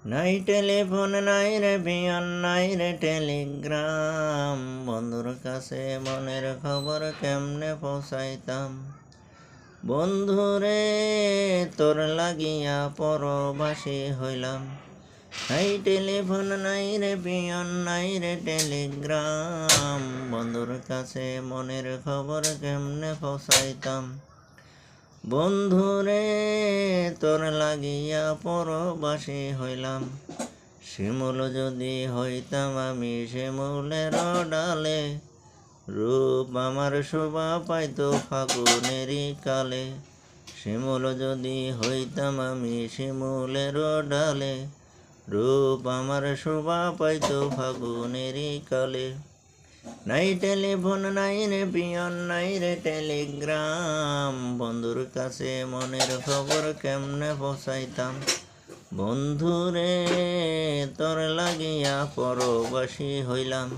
নাই টেলিফোন নাই রে পিয়ন নাই রে টেলিগ্রাম, বন্ধুর কাছে মনের খবর কেমনে পৌঁছাইতাম। বন্ধুরে তোর লাগিয়া পরবাসী হইলাম। নাই টেলিফোন নাই রে পিয়ন নাই রে টেলিগ্রাম, বন্ধুর কাছে মনের খবর কেমনে পৌঁছাইতাম। বন্ধুরে তোর লাগিয়া পরবাসী হইলাম। শিমুল যদি হইতাম আমি শিমুলের ডালে, রূপ আমার শোভা পাইতো ফাগুনেরই কালে। শিমুল যদি হইতাম আমি শিমুলের ডালে, রূপ আমার শোভা পাইতো ফাগুনেরই কালে। নাই টেলিফোন নাই রে পিয়ন নাই রে টেলিগ্রাম, বন্ধুর কাছে মনের খবর কেমনে পৌঁছাইতাম। বন্ধুরে তোর লাগিয়া পরবাসী হইলাম।